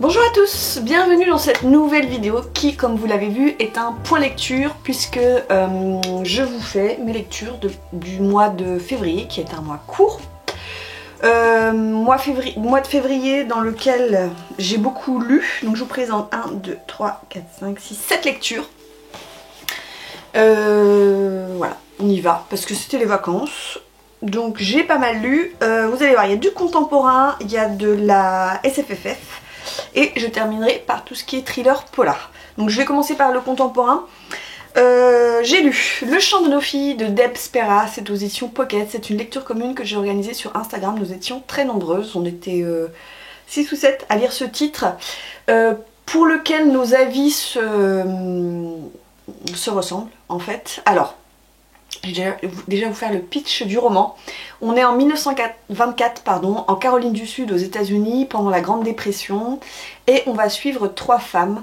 Bonjour à tous, bienvenue dans cette nouvelle vidéo qui, comme vous l'avez vu, est un point lecture puisque je vous fais mes lectures du mois de février qui est un mois court. Mois de février dans lequel j'ai beaucoup lu, donc je vous présente 1, 2, 3, 4, 5, 6, 7 lectures. Voilà, on y va parce que c'était les vacances. Donc j'ai pas mal lu, vous allez voir, il y a du contemporain, il y a de la SFFF. Et je terminerai par tout ce qui est thriller polar. Donc je vais commencer par le contemporain. J'ai lu Le chant de nos filles de Deb Spera, c'est aux éditions Pocket. C'est une lecture commune que j'ai organisée sur Instagram. Nous étions très nombreuses, on était 6 ou 7 à lire ce titre, pour lequel nos avis se ressemblent en fait. Alors, je vais déjà vous faire le pitch du roman. On est en 1924, en Caroline du Sud aux États-Unis pendant la Grande Dépression et on va suivre 3 femmes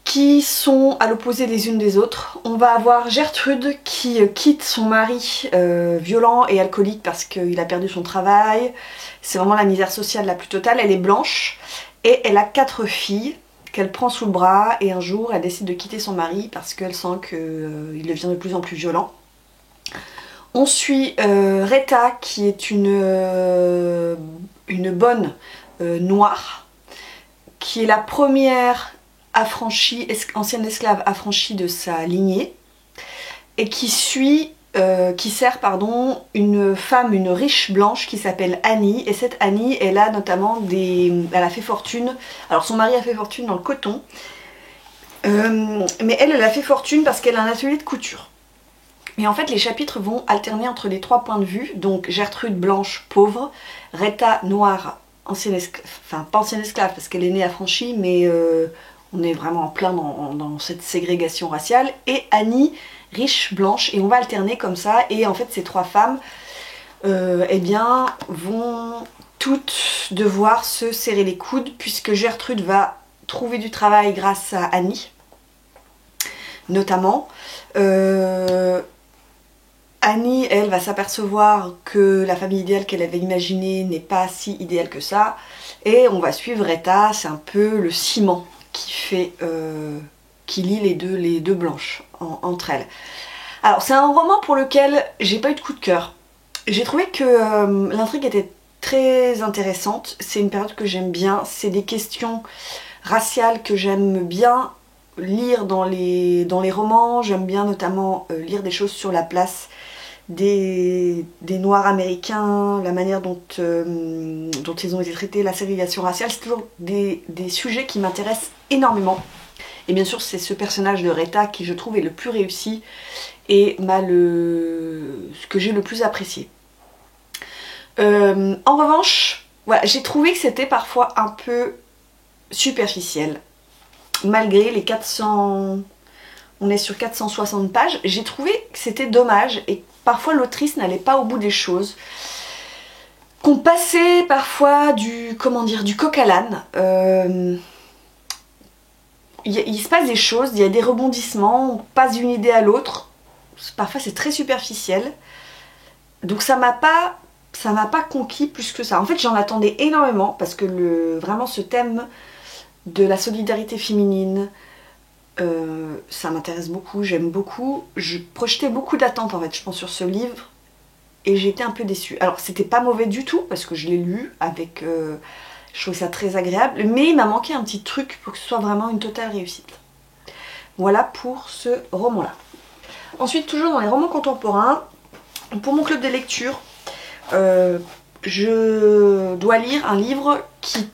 qui sont à l'opposé les unes des autres. On va avoir Gertrude qui quitte son mari violent et alcoolique parce qu'il a perdu son travail. C'est vraiment la misère sociale la plus totale. Elle est blanche et elle a 4 filles qu'elle prend sous le bras et un jour elle décide de quitter son mari parce qu'elle sent qu'il devient de plus en plus violent. On suit Retta qui est une bonne noire, qui est la première affranchie, ancienne esclave affranchie de sa lignée et qui sert une femme, une riche blanche qui s'appelle Annie. Et cette Annie, elle a notamment elle a fait fortune, alors son mari a fait fortune dans le coton, mais elle a fait fortune parce qu'elle a un atelier de couture. Et en fait les chapitres vont alterner entre les 3 points de vue, donc Gertrude blanche pauvre, Retta noire, ancienne esclave, enfin pas ancienne esclave parce qu'elle est née affranchie, mais on est vraiment en plein dans cette ségrégation raciale, et Annie riche blanche, et on va alterner comme ça. Et en fait ces 3 femmes eh bien vont toutes devoir se serrer les coudes puisque Gertrude va trouver du travail grâce à Annie notamment. Annie, elle, va s'apercevoir que la famille idéale qu'elle avait imaginée n'est pas si idéale que ça, et on va suivre Retta, c'est un peu le ciment qui lie les deux blanches entre elles. Alors c'est un roman pour lequel j'ai pas eu de coup de cœur. J'ai trouvé que l'intrigue était très intéressante, c'est une période que j'aime bien, c'est des questions raciales que j'aime bien lire dans les romans. J'aime bien notamment lire des choses sur la place des noirs américains, la manière dont ils ont été traités, la ségrégation raciale. C'est toujours des sujets qui m'intéressent énormément. Et bien sûr c'est ce personnage de Retta qui je trouve est le plus réussi et ce que j'ai le plus apprécié. En revanche, voilà, j'ai trouvé que c'était parfois un peu superficiel. Malgré les 400... on est sur 460 pages, j'ai trouvé que c'était dommage et parfois l'autrice n'allait pas au bout des choses. Qu'on passait parfois du coq à l'âne. Il se passe des choses, il y a des rebondissements, on passe d'une idée à l'autre. Parfois c'est très superficiel. Donc ça m'a pas conquis plus que ça. En fait j'en attendais énormément parce que vraiment ce thème de la solidarité féminine, ça m'intéresse beaucoup, j'aime beaucoup. Je projetais beaucoup d'attentes en fait, je pense, sur ce livre et j'ai été un peu déçue. Alors c'était pas mauvais du tout parce que je l'ai lu avec... je trouvais ça très agréable, mais il m'a manqué un petit truc pour que ce soit vraiment une totale réussite. Voilà pour ce roman-là. Ensuite, toujours dans les romans contemporains, pour mon club de lecture, je dois lire un livre qui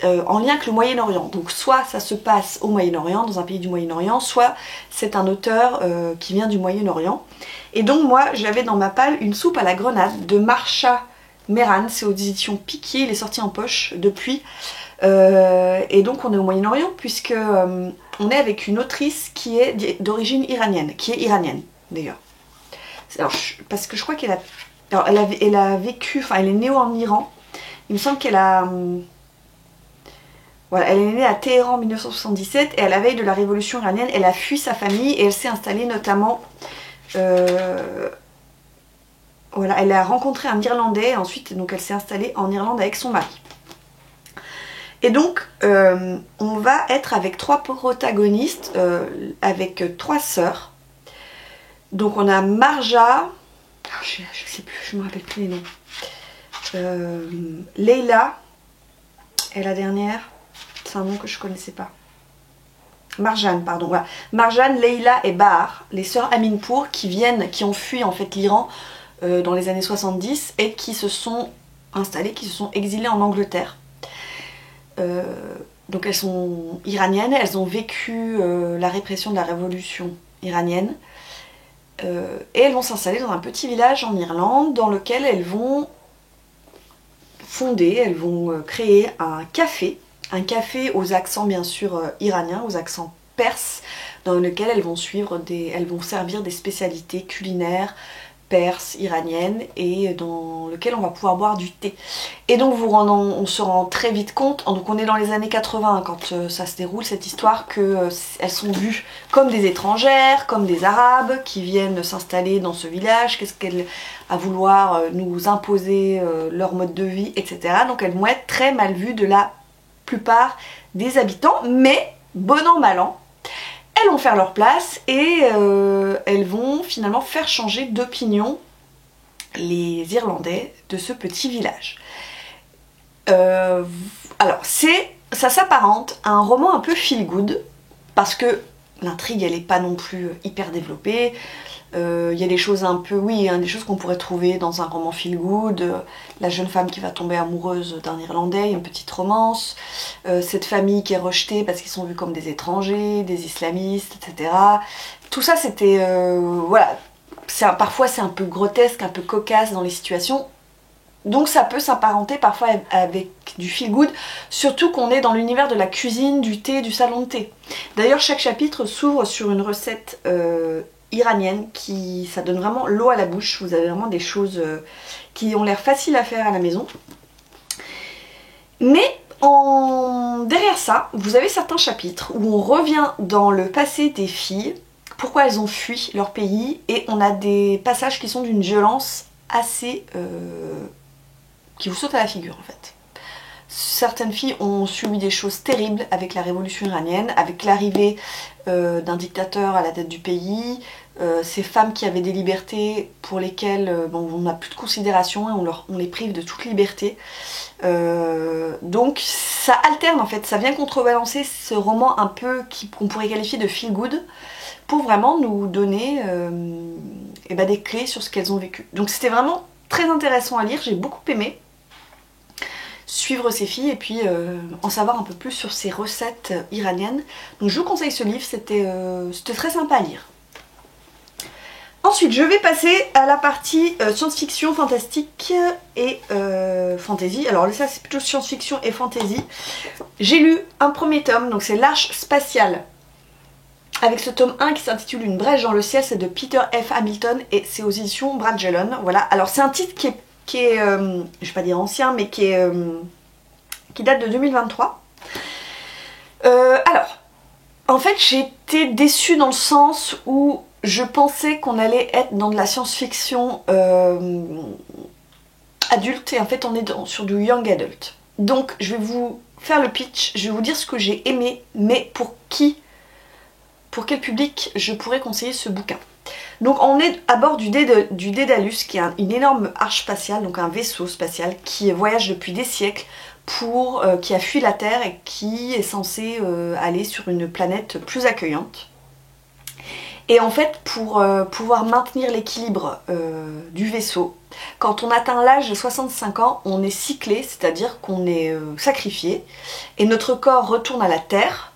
en lien avec le Moyen-Orient. Donc soit ça se passe au Moyen-Orient, dans un pays du Moyen-Orient, soit c'est un auteur qui vient du Moyen-Orient. Et donc moi j'avais dans ma palle Une soupe à la grenade de Marsha Mehran, c'est aux éditions Piquier, il est sorti en poche depuis. Et donc on est au Moyen-Orient puisque on est avec une autrice qui est d'origine iranienne, qui est iranienne d'ailleurs. Parce que je crois qu'elle a... Alors, elle a vécu, enfin elle est née en Iran. Il me semble qu'elle a... Voilà, elle est née à Téhéran en 1977 et à la veille de la révolution iranienne, elle a fui sa famille et elle s'est installée notamment... Voilà, elle a rencontré un Irlandais et ensuite donc elle s'est installée en Irlande avec son mari. Et donc on va être avec 3 protagonistes, avec 3 sœurs. Donc on a Marja, je sais plus, je me rappelle plus les noms. Leila et la dernière, c'est un nom que je connaissais pas. Marjane, pardon, voilà. Marjane, Leila et Bahar, les sœurs Aminpour qui ont fui en fait l'Iran dans les années 70 et qui se sont installées, qui se sont exilées en Angleterre. Donc elles sont iraniennes, elles ont vécu la répression de la révolution iranienne et elles vont s'installer dans un petit village en Irlande dans lequel elles vont elles vont créer un café aux accents bien sûr iraniens, aux accents perses, dans lequel elles vont servir des spécialités culinaires perses, iraniennes, et dans lequel on va pouvoir boire du thé. Et donc on se rend très vite compte, donc on est dans les années 80 quand ça se déroule cette histoire, qu'elles sont vues comme des étrangères, comme des arabes qui viennent s'installer dans ce village, qu'est-ce qu'elles à vouloir nous imposer leur mode de vie, etc. Donc elles vont être très mal vues de la plupart des habitants, mais bon an mal an, elles vont faire leur place et elles vont finalement faire changer d'opinion les Irlandais de ce petit village. Alors ça s'apparente à un roman un peu feel good parce que l'intrigue elle est pas non plus hyper développée. Il y a des choses un peu, oui, hein, des choses qu'on pourrait trouver dans un roman feel good, la jeune femme qui va tomber amoureuse d'un Irlandais, une petite romance, cette famille qui est rejetée parce qu'ils sont vus comme des étrangers, des islamistes, etc. Tout ça c'était, voilà, parfois c'est un peu grotesque, un peu cocasse dans les situations, donc ça peut s'apparenter parfois avec du feel good, surtout qu'on est dans l'univers de la cuisine, du thé, du salon de thé. D'ailleurs chaque chapitre s'ouvre sur une recette iranienne ça donne vraiment l'eau à la bouche. Vous avez vraiment des choses qui ont l'air faciles à faire à la maison. Mais derrière ça, vous avez certains chapitres où on revient dans le passé des filles, pourquoi elles ont fui leur pays, et on a des passages qui sont d'une violence assez... qui vous sautent à la figure en fait. Certaines filles ont subi des choses terribles avec la révolution iranienne, avec l'arrivée d'un dictateur à la tête du pays, ces femmes qui avaient des libertés pour lesquelles on n'a plus de considération et on les prive de toute liberté. Donc ça alterne en fait, ça vient contrebalancer ce roman un peu qu'on pourrait qualifier de feel good pour vraiment nous donner des clés sur ce qu'elles ont vécu. Donc c'était vraiment très intéressant à lire, j'ai beaucoup aimé suivre ces filles et puis en savoir un peu plus sur ces recettes iraniennes. Donc je vous conseille ce livre, c'était très sympa à lire. Ensuite je vais passer à la partie science-fiction, fantastique et fantasy. Alors ça c'est plutôt science-fiction et fantasy. J'ai lu un premier tome, donc c'est L'Arche spatiale. Avec ce tome 1 qui s'intitule Une brèche dans le ciel, c'est de Peter F. Hamilton et c'est aux éditions Brajlon. Voilà, alors c'est un titre qui est je vais pas dire ancien, mais qui date de 2023. Alors, en fait j'ai été déçue dans le sens où je pensais qu'on allait être dans de la science-fiction adulte et en fait on est sur du young adult. Donc je vais vous faire le pitch, je vais vous dire ce que j'ai aimé, mais pour quel public je pourrais conseiller ce bouquin. Donc on est à bord du Daedalus, qui est une énorme arche spatiale, donc un vaisseau spatial qui voyage depuis des siècles, qui a fui la Terre et qui est censé aller sur une planète plus accueillante. Et en fait, pour pouvoir maintenir l'équilibre du vaisseau, quand on atteint l'âge de 65 ans, on est cyclé, c'est-à-dire qu'on est sacrifié, et notre corps retourne à la Terre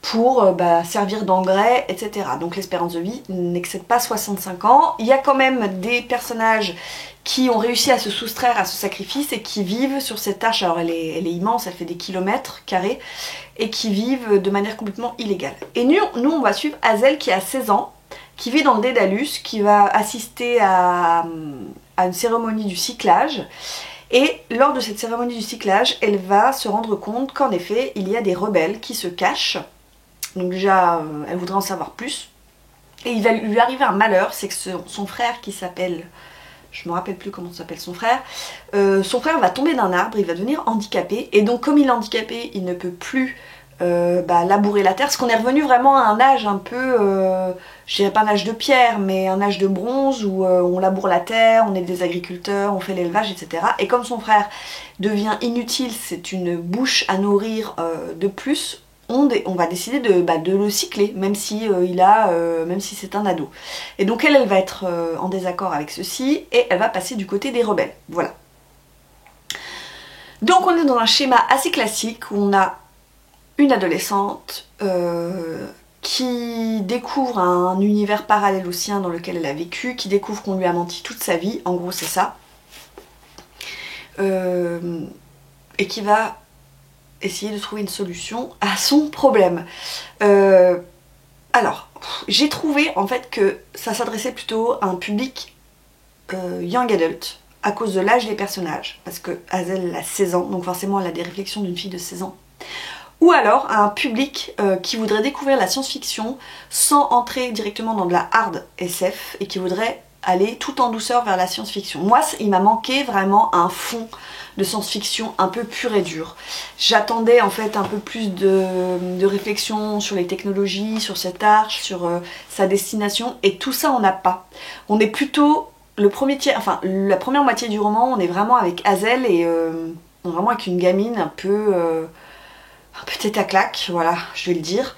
pour servir d'engrais, etc. Donc l'espérance de vie n'excède pas 65 ans. Il y a quand même des personnages qui ont réussi à se soustraire à ce sacrifice et qui vivent sur cette arche, alors elle est immense, elle fait des kilomètres carrés, et qui vivent de manière complètement illégale. Et nous on va suivre Hazel qui a 16 ans, qui vit dans le Daedalus, qui va assister à une cérémonie du cyclage. Et lors de cette cérémonie du cyclage, elle va se rendre compte qu'en effet, il y a des rebelles qui se cachent. Donc déjà, elle voudrait en savoir plus. Et il va lui arriver un malheur, c'est que son frère qui s'appelle, je me rappelle plus comment s'appelle son frère. Son frère va tomber d'un arbre, il va devenir handicapé, et donc comme il est handicapé, il ne peut plus labourer la terre, parce qu'on est revenu vraiment à un âge un peu, je dirais pas un âge de pierre, mais un âge de bronze où on laboure la terre, on est des agriculteurs, on fait l'élevage, etc. Et comme son frère devient inutile, c'est une bouche à nourrir de plus, on va décider de le cycler, même si même si c'est un ado. Et donc elle va être en désaccord avec ceci, et elle va passer du côté des rebelles. Voilà. Donc on est dans un schéma assez classique où on a une adolescente qui découvre un univers parallèle au sien dans lequel elle a vécu, qui découvre qu'on lui a menti toute sa vie, en gros c'est ça, et qui va essayer de trouver une solution à son problème. Alors, j'ai trouvé en fait que ça s'adressait plutôt à un public young adult, à cause de l'âge des personnages, parce que Hazel a 16 ans, donc forcément elle a des réflexions d'une fille de 16 ans. Ou alors à un public qui voudrait découvrir la science-fiction sans entrer directement dans de la hard SF et qui voudrait aller tout en douceur vers la science-fiction. Moi, il m'a manqué vraiment un fond de science-fiction un peu pur et dur. J'attendais en fait un peu plus de réflexion sur les technologies, sur cet arche, sur sa destination, et tout ça on n'a pas. On est plutôt la première moitié du roman, on est vraiment avec Hazel et vraiment avec une gamine un peu tête à claque, voilà, je vais le dire.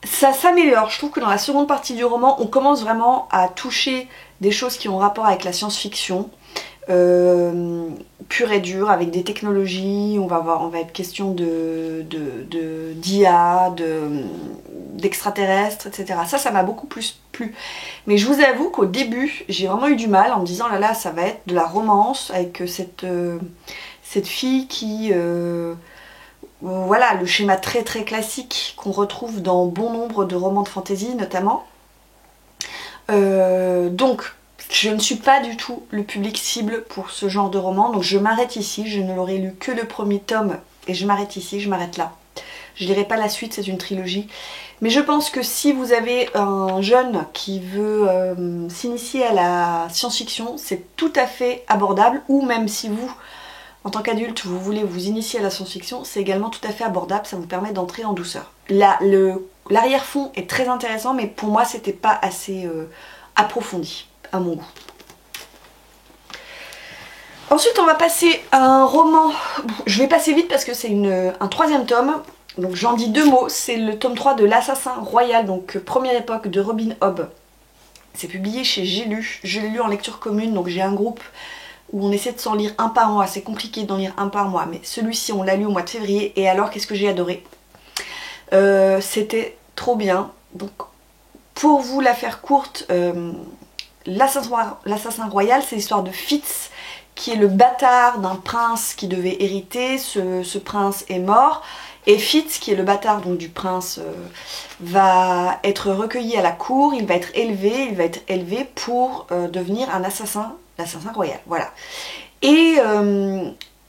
Ça s'améliore, je trouve que dans la seconde partie du roman, on commence vraiment à toucher des choses qui ont rapport avec la science-fiction, pure et dure, avec des technologies, on va être question d'IA, d'extraterrestres, etc. Ça m'a beaucoup plus plu. Mais je vous avoue qu'au début, j'ai vraiment eu du mal en me disant, là, ça va être de la romance avec cette fille qui... voilà, le schéma très très classique qu'on retrouve dans bon nombre de romans de fantasy notamment. Donc, je ne suis pas du tout le public cible pour ce genre de roman, donc je m'arrête ici, je ne l'aurai lu que le premier tome, et je m'arrête ici, je m'arrête là. Je lirai pas la suite, c'est une trilogie. Mais je pense que si vous avez un jeune qui veut s'initier à la science-fiction, c'est tout à fait abordable, ou même si vous... En tant qu'adulte, vous voulez vous initier à la science-fiction, c'est également tout à fait abordable, ça vous permet d'entrer en douceur. L'arrière-fond est très intéressant, mais pour moi, c'était pas assez approfondi, à mon goût. Ensuite, on va passer à un roman, je vais passer vite parce que c'est un troisième tome, donc j'en dis deux mots, c'est le tome 3 de l'Assassin Royal, donc première époque de Robin Hobb. C'est publié chez J'ai lu, je l'ai lu en lecture commune, donc j'ai un groupe où on essaie de s'en lire un par mois, c'est compliqué d'en lire un par mois, mais celui-ci on l'a lu au mois de février, et alors qu'est-ce que j'ai adoré. C'était trop bien, donc pour vous la faire courte, l'Assassin Royal, c'est l'histoire de Fitz, qui est le bâtard d'un prince qui devait hériter, ce prince est mort, et Fitz, qui est le bâtard donc, du prince, va être recueilli à la cour, il va être élevé pour devenir un assassin, l'assassin royal, voilà. Et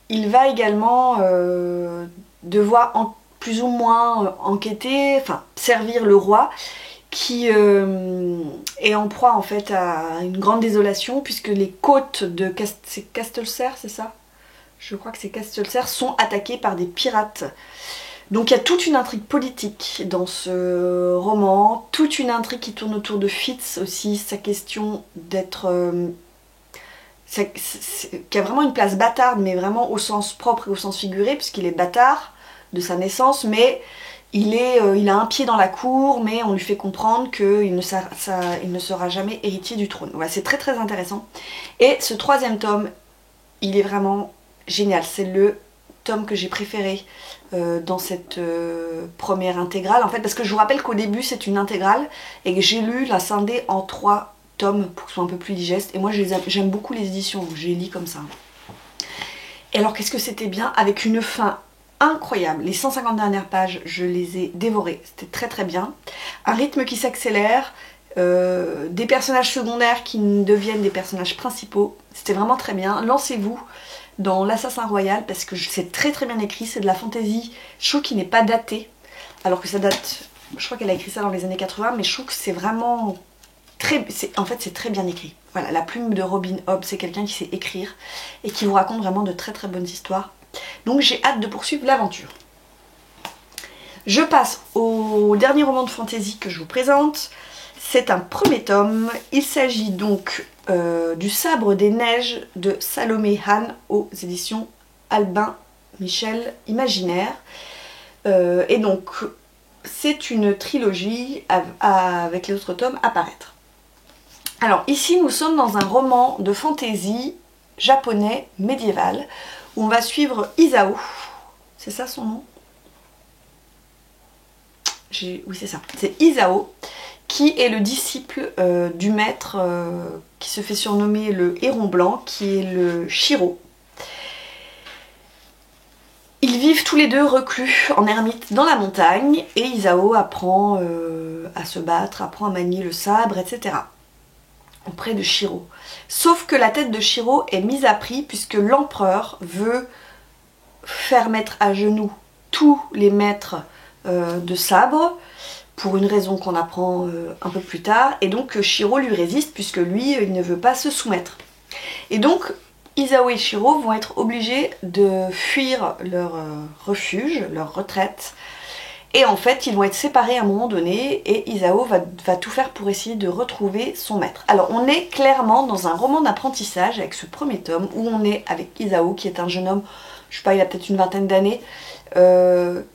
il va également devoir plus ou moins enquêter, enfin servir le roi, qui est en proie en fait à une grande désolation, puisque les côtes de Castelcer, c'est ça? Je crois que c'est Castelcer, sont attaquées par des pirates. Donc il y a toute une intrigue politique dans ce roman, toute une intrigue qui tourne autour de Fitz aussi, sa question d'être... qui a vraiment une place bâtarde, mais vraiment au sens propre et au sens figuré, puisqu'il est bâtard de sa naissance, mais il a un pied dans la cour, mais on lui fait comprendre qu'il ne sera jamais héritier du trône. Voilà, c'est très très intéressant. Et ce troisième tome, il est vraiment génial, c'est le tome que j'ai préféré dans cette première intégrale, en fait, parce que je vous rappelle qu'au début c'est une intégrale, et que j'ai lu la scindée en 3 tomes pour que ce soit un peu plus digeste, et moi j'aime beaucoup les éditions, donc je les lis comme ça. Et alors qu'est-ce que c'était bien, avec une fin incroyable, les 150 dernières pages je les ai dévorées, c'était très très bien, un rythme qui s'accélère, des personnages secondaires qui deviennent des personnages principaux, c'était vraiment très bien. Lancez-vous dans l'Assassin Royal parce que c'est très très bien écrit, c'est de la fantasy, je trouve qu'il n'est pas daté, alors que ça date, je crois qu'elle a écrit ça dans les années 80, mais je trouve que c'est vraiment en fait c'est très bien écrit. Voilà, la plume de Robin Hobb, c'est quelqu'un qui sait écrire et qui vous raconte vraiment de très très bonnes histoires. Donc j'ai hâte de poursuivre l'aventure. Je passe au dernier roman de fantasy que je vous présente. C'est un premier tome. Il s'agit donc du Sabre des Neiges de Salomé Hahn aux éditions Albin Michel Imaginaire. Et donc c'est une trilogie avec les autres tomes à paraître. Alors ici nous sommes dans un roman de fantasy japonais médiéval où on va suivre Isao. C'est ça son nom? Oui, c'est ça. C'est Isao qui est le disciple du maître qui se fait surnommer le Héron Blanc, qui est le Shiro. Ils vivent tous les deux reclus en ermite dans la montagne et Isao apprend à se battre, apprend à manier le sabre, etc. auprès de Shiro. Sauf que la tête de Shiro est mise à prix puisque l'empereur veut faire mettre à genoux tous les maîtres de sabre pour une raison qu'on apprend un peu plus tard, et donc Shiro lui résiste puisque lui il ne veut pas se soumettre. Et donc Isao et Shiro vont être obligés de fuir leur refuge, leur retraite, et en fait ils vont être séparés à un moment donné et Isao va tout faire pour essayer de retrouver son maître. Alors on est clairement dans un roman d'apprentissage avec ce premier tome où on est avec Isao qui est un jeune homme, je sais pas, il a peut-être une vingtaine d'années,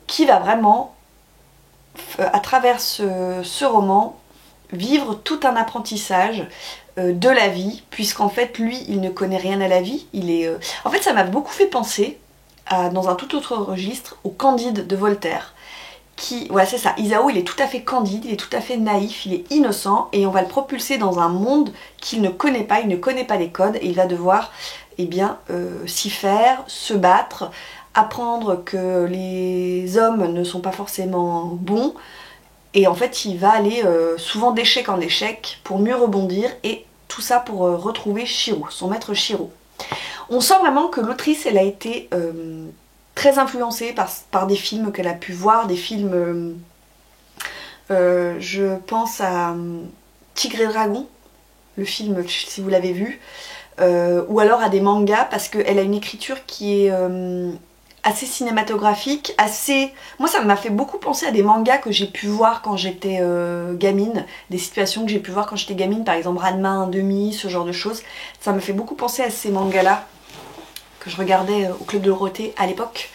qui va vraiment à travers ce roman vivre tout un apprentissage de la vie, puisqu'en fait lui il ne connaît rien à la vie. En fait ça m'a beaucoup fait penser dans un tout autre registre au Candide de Voltaire, voilà c'est ça, Isao il est tout à fait candide, il est tout à fait naïf, il est innocent et on va le propulser dans un monde qu'il ne connaît pas, il ne connaît pas les codes et il va devoir s'y faire, se battre, apprendre que les hommes ne sont pas forcément bons, et en fait il va aller souvent d'échec en échec pour mieux rebondir, et tout ça pour retrouver Shiro, son maître Shiro. On sent vraiment que l'autrice elle a été très influencée par des films qu'elle a pu voir, des films, je pense à Tigre et Dragon, le film si vous l'avez vu, ou alors à des mangas, parce qu'elle a une écriture qui est assez cinématographique, moi ça m'a fait beaucoup penser à des mangas que j'ai pu voir quand j'étais gamine, des situations que j'ai pu voir quand j'étais gamine, par exemple Ranma 1/2, ce genre de choses. Ça m'a fait beaucoup penser à ces mangas là que je regardais au Club de Dorothée à l'époque.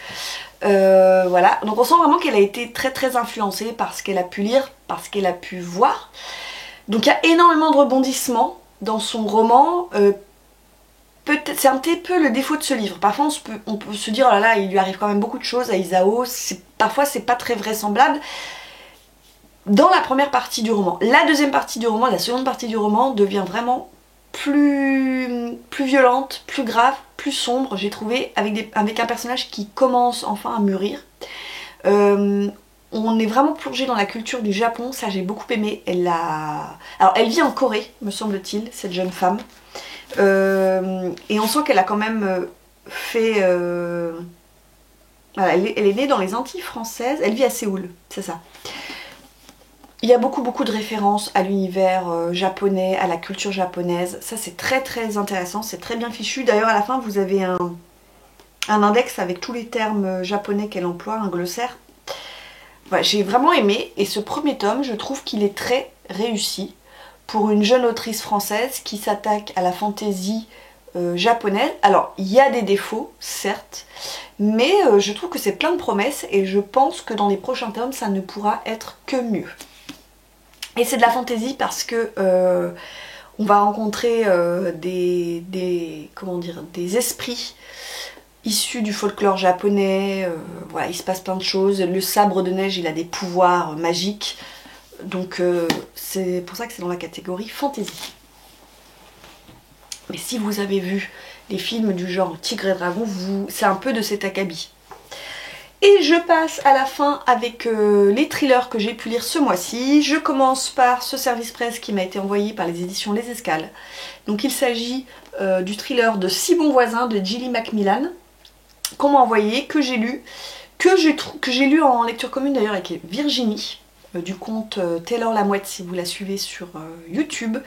Voilà, donc on sent vraiment qu'elle a été très très influencée par ce qu'elle a pu lire, par ce qu'elle a pu voir. Donc il y a énormément de rebondissements dans son roman. C'est un petit peu le défaut de ce livre. Parfois on peut se dire oh là là, il lui arrive quand même beaucoup de choses à Isao, parfois c'est pas très vraisemblable dans la première partie du roman. La deuxième partie du roman, la seconde partie du roman devient vraiment plus violente, plus grave, plus sombre, j'ai trouvé, avec un personnage qui commence enfin à mûrir. On est vraiment plongé dans la culture du Japon, ça j'ai beaucoup aimé. Alors elle vit en Corée, me semble-t-il, cette jeune femme. Et on sent qu'elle a quand même fait... Voilà, elle est née dans les Antilles françaises, elle vit à Séoul, c'est ça. Il y a beaucoup de références à l'univers japonais, à la culture japonaise. Ça c'est très très intéressant, c'est très bien fichu. D'ailleurs à la fin vous avez un index avec tous les termes japonais qu'elle emploie, un glossaire. Voilà, j'ai vraiment aimé, et ce premier tome je trouve qu'il est très réussi pour une jeune autrice française qui s'attaque à la fantaisie japonaise. Alors il y a des défauts certes, mais je trouve que c'est plein de promesses et je pense que dans les prochains tomes ça ne pourra être que mieux. Et c'est de la fantaisie parce que on va rencontrer des esprits issus du folklore japonais. Voilà, il se passe plein de choses. Le sabre de neige, il a des pouvoirs magiques. Donc c'est pour ça que c'est dans la catégorie fantasy. Mais si vous avez vu les films du genre Tigre et Dragon, c'est un peu de cet acabit. Et je passe à la fin avec les thrillers que j'ai pu lire ce mois-ci. Je commence par ce service presse qui m'a été envoyé par les éditions Les Escales. Donc il s'agit du thriller de Si bons voisins de Gilly Macmillan, qu'on m'a envoyé, que j'ai lu, que j'ai lu en lecture commune d'ailleurs avec Virginie, du compte Taylor la Mouette si vous la suivez sur YouTube.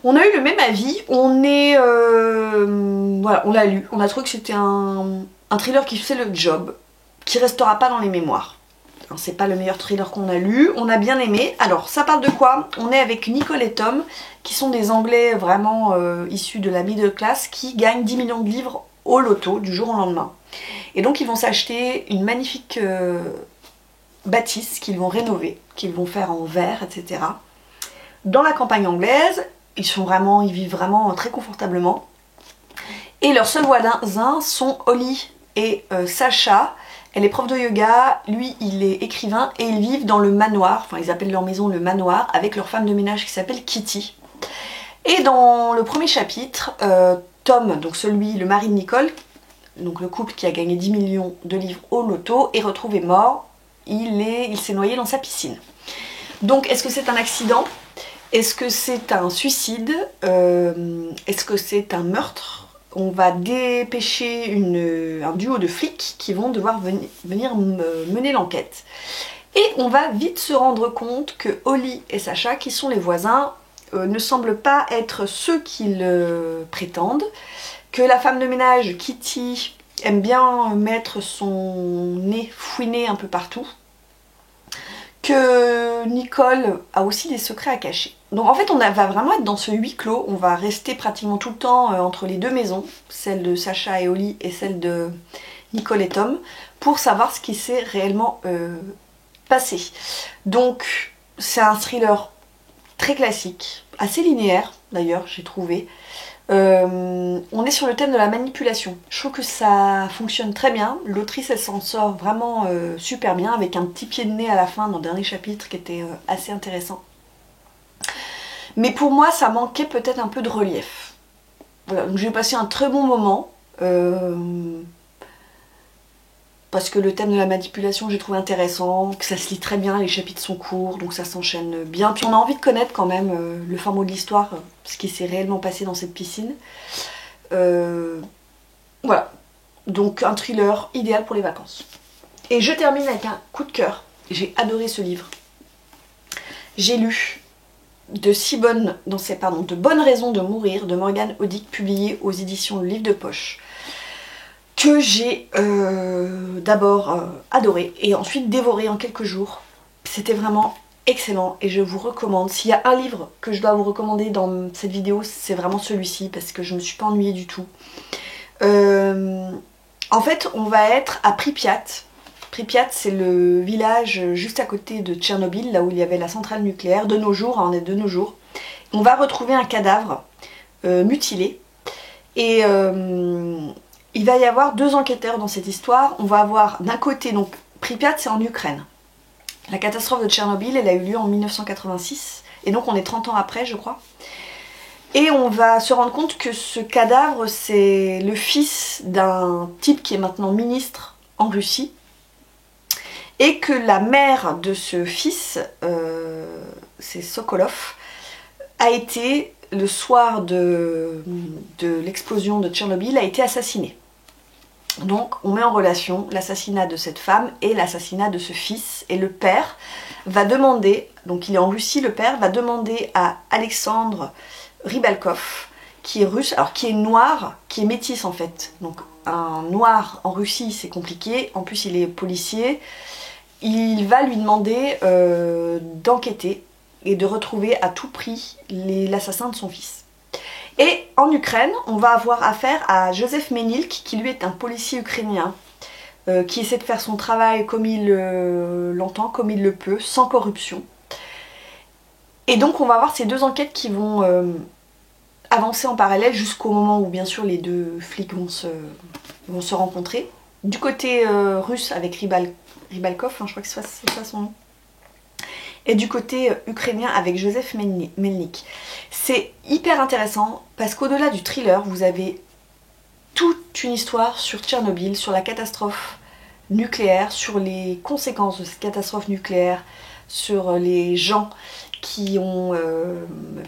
On a eu le même avis, voilà, on l'a lu, on a trouvé que c'était un thriller qui faisait le job, qui restera pas dans les mémoires. C'est pas le meilleur thriller qu'on a lu, on a bien aimé. Alors ça parle de quoi? On est avec Nicole et Tom, qui sont des Anglais vraiment issus de la middle class, qui gagnent 10 millions de livres au loto du jour au lendemain. Et donc ils vont s'acheter une magnifique bâtisse qu'ils vont rénover, qu'ils vont faire en verre, etc. Dans la campagne anglaise, ils vivent vraiment très confortablement. Et leurs seuls voisins sont Holly et Sacha. Elle est prof de yoga, lui il est écrivain et ils vivent dans le manoir, enfin ils appellent leur maison le manoir, avec leur femme de ménage qui s'appelle Kitty. Et dans le premier chapitre, Tom, donc le mari de Nicole, donc le couple qui a gagné 10 millions de livres au loto, est retrouvé mort. Il s'est noyé dans sa piscine. Donc est-ce que c'est un accident? Est-ce que c'est un suicide? Est-ce que c'est un meurtre? On va dépêcher un duo de flics qui vont devoir venir mener l'enquête. Et on va vite se rendre compte que Holly et Sacha, qui sont les voisins, ne semblent pas être ceux qu'ils prétendent, que la femme de ménage, Kitty, aime bien mettre son nez fouiner un peu partout, que Nicole a aussi des secrets à cacher. Donc en fait va vraiment être dans ce huis clos, on va rester pratiquement tout le temps entre les deux maisons, celle de Sacha et Holly et celle de Nicole et Tom, pour savoir ce qui s'est réellement passé. Donc c'est un thriller très classique, assez linéaire d'ailleurs j'ai trouvé. On est sur le thème de la manipulation. Je trouve que ça fonctionne très bien. L'autrice elle s'en sort vraiment super bien, avec un petit pied de nez à la fin dans le dernier chapitre qui était assez intéressant. Mais pour moi ça manquait peut-être un peu de relief. Voilà, donc j'ai passé un très bon moment. Parce que le thème de la manipulation j'ai trouvé intéressant, que ça se lit très bien, les chapitres sont courts, donc ça s'enchaîne bien. Puis on a envie de connaître quand même le fin mot de l'histoire, ce qui s'est réellement passé dans cette piscine. Voilà, donc un thriller idéal pour les vacances. Et je termine avec un coup de cœur. J'ai adoré ce livre. J'ai lu de bonnes raisons de mourir de Morgane Audic, publié aux éditions Le Livre de Poche, que j'ai d'abord adoré et ensuite dévoré en quelques jours. C'était vraiment excellent et je vous recommande. S'il y a un livre que je dois vous recommander dans cette vidéo, c'est vraiment celui-ci parce que je ne me suis pas ennuyée du tout. En fait, on va être à Pripyat. Pripyat, c'est le village juste à côté de Tchernobyl, là où il y avait la centrale nucléaire. De nos jours, on est de nos jours. On va retrouver un cadavre mutilé et il va y avoir deux enquêteurs dans cette histoire. On va avoir d'un côté, donc Pripyat c'est en Ukraine. La catastrophe de Tchernobyl, elle a eu lieu en 1986 et donc on est 30 ans après je crois. Et on va se rendre compte que ce cadavre c'est le fils d'un type qui est maintenant ministre en Russie et que la mère de ce fils, c'est Sokolov, a été le soir de l'explosion de Tchernobyl, a été assassinée. Donc on met en relation l'assassinat de cette femme et l'assassinat de ce fils. Et le père va demander, donc il est en Russie, le père va demander à Alexandre Rybalkov, qui est russe, alors qui est noir, qui est métis en fait. Donc un noir en Russie c'est compliqué, en plus il est policier. Il va lui demander d'enquêter et de retrouver à tout prix l'assassin de son fils. Et en Ukraine, on va avoir affaire à Joseph Menilk, qui lui est un policier ukrainien, qui essaie de faire son travail comme il l'entend, comme il le peut, sans corruption. Et donc on va avoir ces deux enquêtes qui vont avancer en parallèle jusqu'au moment où bien sûr les deux flics vont se rencontrer. Du côté russe avec Rybalkov, je crois que c'est ça son nom. Et du côté ukrainien avec Joseph Melnik. C'est hyper intéressant parce qu'au-delà du thriller, vous avez toute une histoire sur Tchernobyl, sur la catastrophe nucléaire, sur les conséquences de cette catastrophe nucléaire, sur les gens qui ont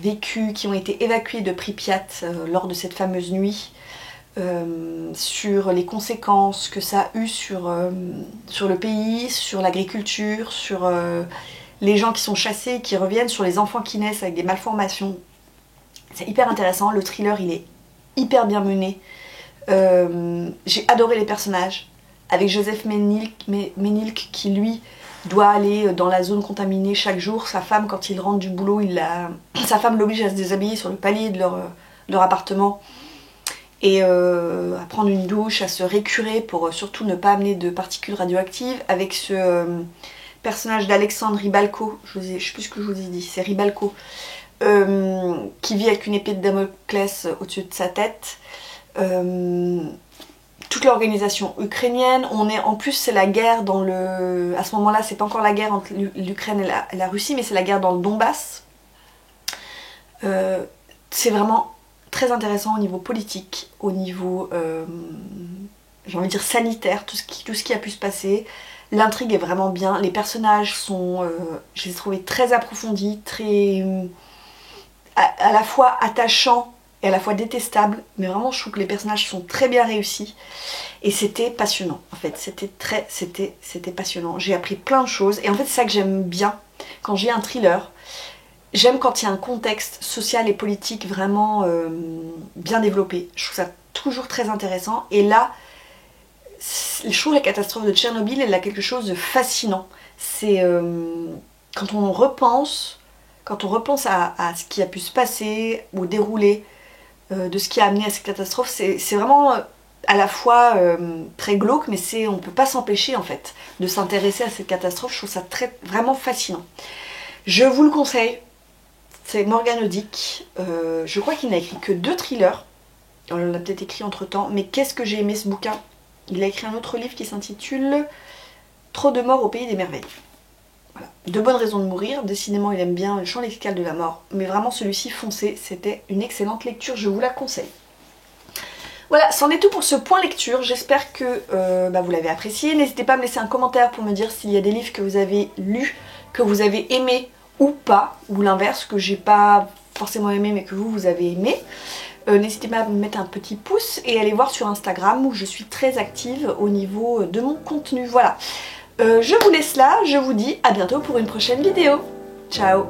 vécu, qui ont été évacués de Pripyat lors de cette fameuse nuit, sur les conséquences que ça a eu sur le pays, sur l'agriculture, sur les gens qui sont chassés, qui reviennent, sur les enfants qui naissent avec des malformations. C'est hyper intéressant, le thriller il est hyper bien mené. J'ai adoré les personnages, avec Joseph Ménilk qui lui doit aller dans la zone contaminée chaque jour. Sa femme, quand il rentre du boulot, sa femme l'oblige à se déshabiller sur le palier de leur appartement et à prendre une douche, à se récurer pour surtout ne pas amener de particules radioactives, avec ce personnage d'Alexandre Ribalco, je sais plus ce que je vous ai dit, c'est Ribalco, qui vit avec une épée de Damoclès au-dessus de sa tête. Toute l'organisation ukrainienne, en plus c'est la guerre à ce moment-là c'est pas encore la guerre entre l'Ukraine et la Russie, mais c'est la guerre dans le Donbass. C'est vraiment très intéressant au niveau politique, au niveau j'ai envie de dire sanitaire, tout ce qui a pu se passer. L'intrigue est vraiment bien, les personnages sont, je les ai trouvés très approfondis, très à la fois attachants et à la fois détestables, mais vraiment je trouve que les personnages sont très bien réussis et c'était passionnant en fait, c'était passionnant, j'ai appris plein de choses et en fait c'est ça que j'aime bien quand j'ai un thriller, j'aime quand il y a un contexte social et politique vraiment bien développé, je trouve ça toujours très intéressant et là je trouve la catastrophe de Tchernobyl elle a quelque chose de fascinant, c'est quand on repense à ce qui a pu se passer au déroulé de ce qui a amené à cette catastrophe, c'est vraiment à la fois très glauque, mais on peut pas s'empêcher en fait de s'intéresser à cette catastrophe, je trouve ça vraiment fascinant. Je vous le conseille, c'est Morgan Odick, je crois qu'il n'a écrit que 2 thrillers, on l'a peut-être écrit entre temps, mais qu'est-ce que j'ai aimé ce bouquin. Il a écrit un autre livre qui s'intitule Trop de morts au pays des merveilles. Voilà. De bonnes raisons de mourir, décidément il aime bien le champ lexical de la mort, mais vraiment celui-ci foncé, c'était une excellente lecture, je vous la conseille. Voilà, c'en est tout pour ce point lecture, j'espère que vous l'avez apprécié, n'hésitez pas à me laisser un commentaire pour me dire s'il y a des livres que vous avez lus, que vous avez aimés ou pas, ou l'inverse, que j'ai pas forcément aimé mais que vous avez aimé. N'hésitez pas à me mettre un petit pouce et allez voir sur Instagram où je suis très active au niveau de mon contenu, voilà. Je vous laisse là, je vous dis à bientôt pour une prochaine vidéo. Ciao!